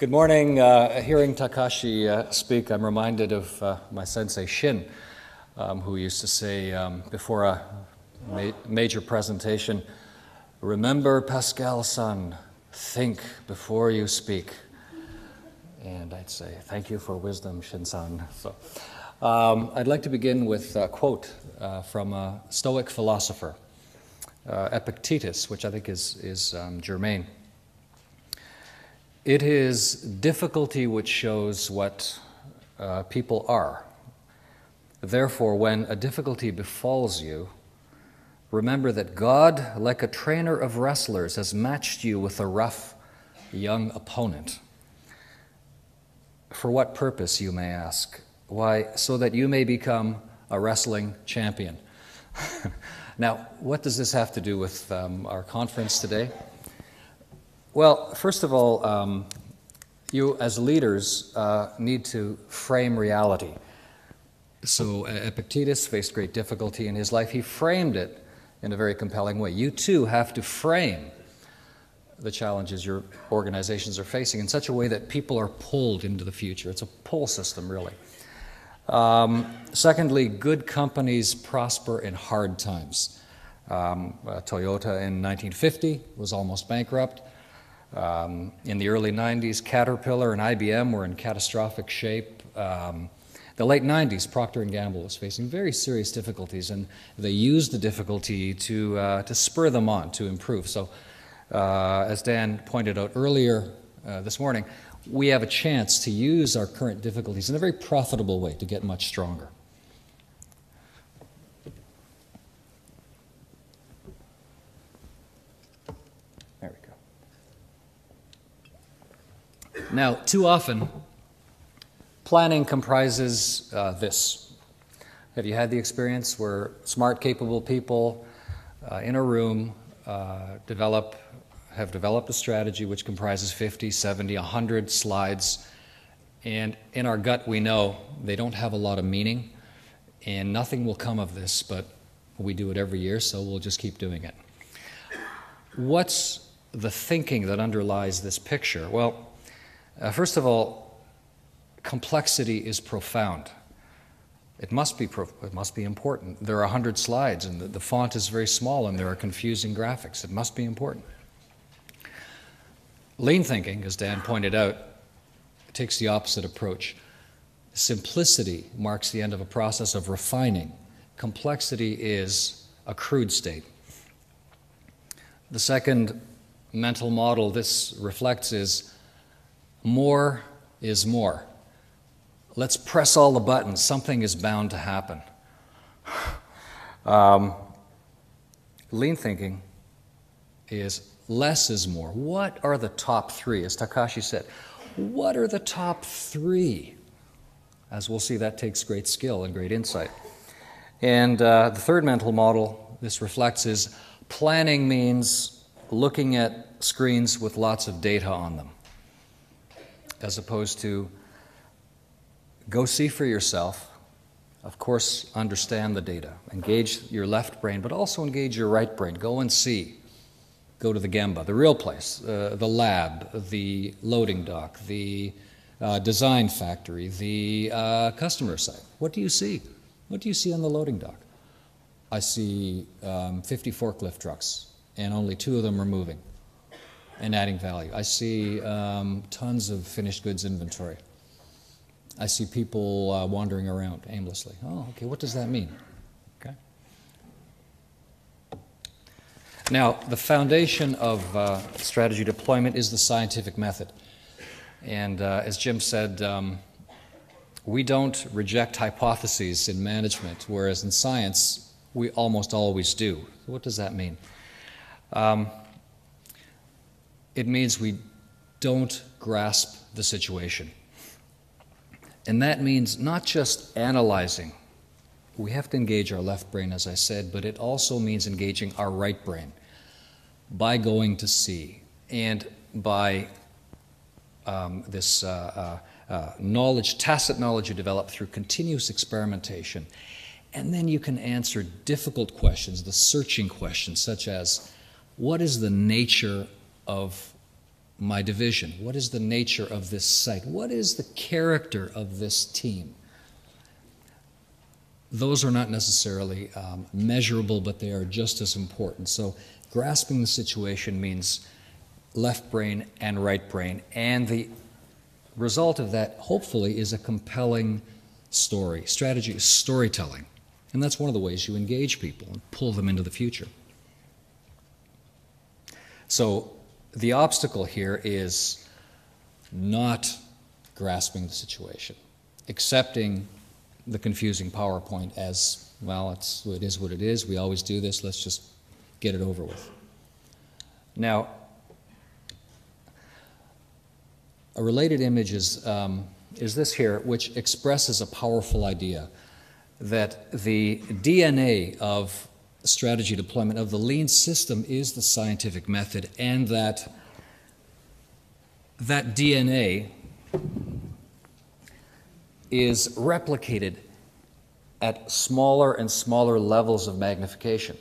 Good morning. Hearing Takashi speak, I'm reminded of my sensei Shin, who used to say before a major presentation, "Remember, Pascal-san, think before you speak." And I'd say, "Thank you for wisdom, Shin-san." So, I'd like to begin with a quote from a Stoic philosopher, Epictetus, which I think is germane. "It is difficulty which shows what people are. Therefore, when a difficulty befalls you, remember that God, like a trainer of wrestlers, has matched you with a rough young opponent. For what purpose, you may ask? Why, so that you may become a wrestling champion." Now, what does this have to do with our conference today? Well, first of all, you as leaders need to frame reality. So Epictetus faced great difficulty in his life. He framed it in a very compelling way. You too have to frame the challenges your organizations are facing in such a way that people are pulled into the future. It's a pull system, really. Secondly, good companies prosper in hard times. Toyota in 1950 was almost bankrupt. In the early 90s, Caterpillar and IBM were in catastrophic shape. The late 90s, Procter & Gamble was facing very serious difficulties, and they used the difficulty to spur them on, to improve. So, as Dan pointed out earlier this morning, we have a chance to use our current difficulties in a very profitable way to get much stronger. There we go. Now, too often, planning comprises this. Have you had the experience where smart, capable people in a room have developed a strategy which comprises 50, 70, 100 slides, and in our gut we know they don't have a lot of meaning and nothing will come of this, but we do it every year, so we'll just keep doing it. What's the thinking that underlies this picture? Well, first of all, complexity is profound. It must be important. There are 100 slides and the font is very small and there are confusing graphics. It must be important. Lean thinking, as Dan pointed out, takes the opposite approach. Simplicity marks the end of a process of refining. Complexity is a crude state. The second mental model this reflects is more is more. Let's press all the buttons. Something is bound to happen. Lean thinking is less is more. What are the top three? As Takashi said, what are the top three? As we'll see, that takes great skill and great insight. And the third mental model this reflects is planning means looking at screens with lots of data on them, as opposed to go see for yourself. Of course, understand the data. Engage your left brain, but also engage your right brain. Go and see. Go to the Gemba, the real place, the lab, the loading dock, the design factory, the customer site. What do you see? What do you see on the loading dock? I see 50 forklift trucks, and only 2 of them are moving and adding value. I see tons of finished goods inventory. I see people wandering around aimlessly. Oh, okay, what does that mean? Okay. Now, the foundation of strategy deployment is the scientific method. And as Jim said, we don't reject hypotheses in management, whereas in science, we almost always do. So what does that mean? It means we don't grasp the situation. And that means not just analyzing. We have to engage our left brain, as I said, but it also means engaging our right brain by going to see and by this knowledge, tacit knowledge you develop through continuous experimentation. And then you can answer difficult questions, the searching questions, such as, what is the nature of my division? What is the nature of this site? What is the character of this team? Those are not necessarily measurable, but they are just as important. So grasping the situation means left brain and right brain, and the result of that, hopefully, is a compelling story. Strategy is storytelling, and that's one of the ways you engage people and pull them into the future. So the obstacle here is not grasping the situation, accepting the confusing PowerPoint as, well, it is what it is, we always do this, let's just get it over with. Now, a related image is this here, which expresses a powerful idea that the DNA of strategy deployment of the lean system is the scientific method, and that DNA is replicated at smaller and smaller levels of magnification.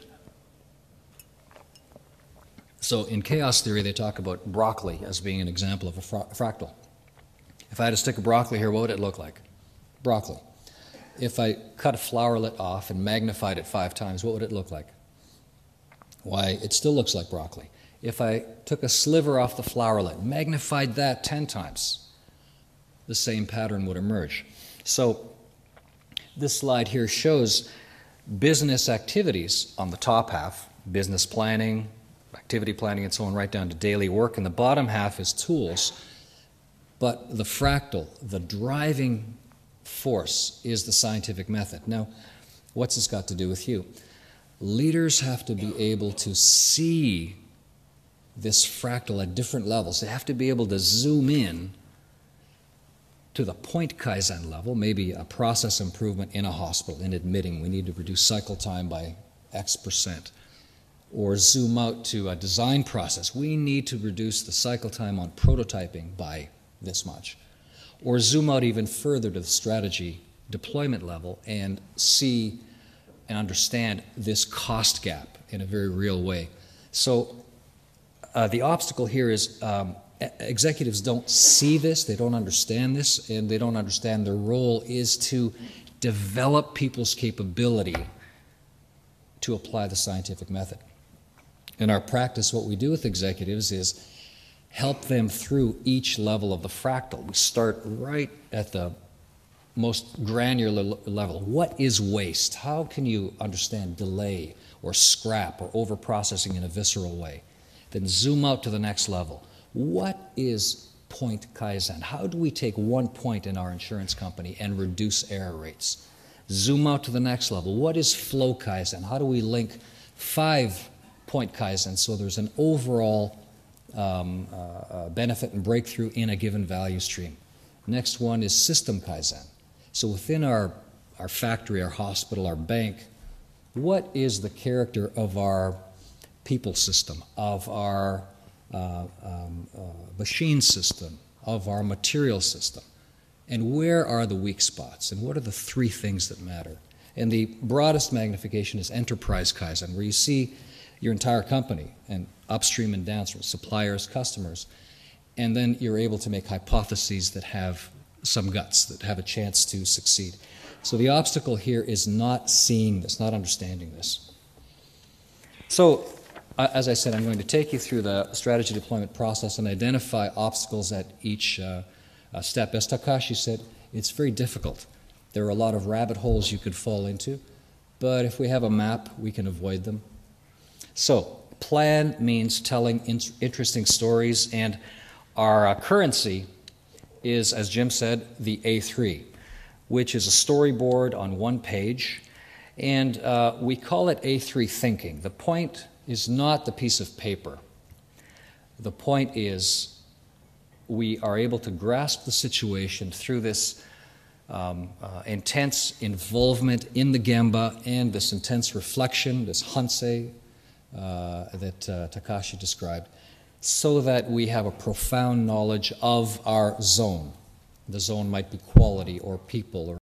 So in chaos theory, they talk about broccoli as being an example of a fractal. If I had to stick a broccoli here, what would it look like? Broccoli. If I cut a flowerlet off and magnified it 5 times, what would it look like? Why, it still looks like broccoli. If I took a sliver off the flowerlet, magnified that 10 times, the same pattern would emerge. So this slide here shows business activities on the top half, business planning, activity planning and so on, right down to daily work, and the bottom half is tools. But the fractal, the driving force, is the scientific method. Now, what's this got to do with you? Leaders have to be able to see this fractal at different levels. They have to be able to zoom in to the point Kaizen level, maybe a process improvement in a hospital, in admitting we need to reduce cycle time by X%, or zoom out to a design process. We need to reduce the cycle time on prototyping by this much. Or zoom out even further to the strategy deployment level and see and understand this cost gap in a very real way. So the obstacle here is executives don't see this, they don't understand this, and they don't understand their role is to develop people's capability to apply the scientific method. In our practice, what we do with executives is help them through each level of the fractal. We start right at the most granular level. What is waste? How can you understand delay or scrap or overprocessing in a visceral way? Then zoom out to the next level. What is point Kaizen? How do we take 1 point in our insurance company and reduce error rates? Zoom out to the next level. What is flow Kaizen? How do we link 5-point Kaizen so there's an overall benefit and breakthrough in a given value stream? Next one is system Kaizen. So within our factory, our hospital, our bank, what is the character of our people system, of our machine system, of our material system? And where are the weak spots? And what are the 3 things that matter? And the broadest magnification is enterprise Kaizen, where you see your entire company and upstream and downstream, suppliers, customers, and then you're able to make hypotheses that have some guts, that have a chance to succeed. So the obstacle here is not seeing this, not understanding this. So, as I said, I'm going to take you through the strategy deployment process and identify obstacles at each step. As Takashi said, it's very difficult. There are a lot of rabbit holes you could fall into, but if we have a map, we can avoid them. So, plan means telling interesting stories, and our currency is, as Jim said, the A3, which is a storyboard on 1 page, and we call it A3 thinking. The point is not the piece of paper. The point is we are able to grasp the situation through this intense involvement in the Gemba and this intense reflection, this Hansei that Takashi described, so that we have a profound knowledge of our zone. The zone might be quality or people or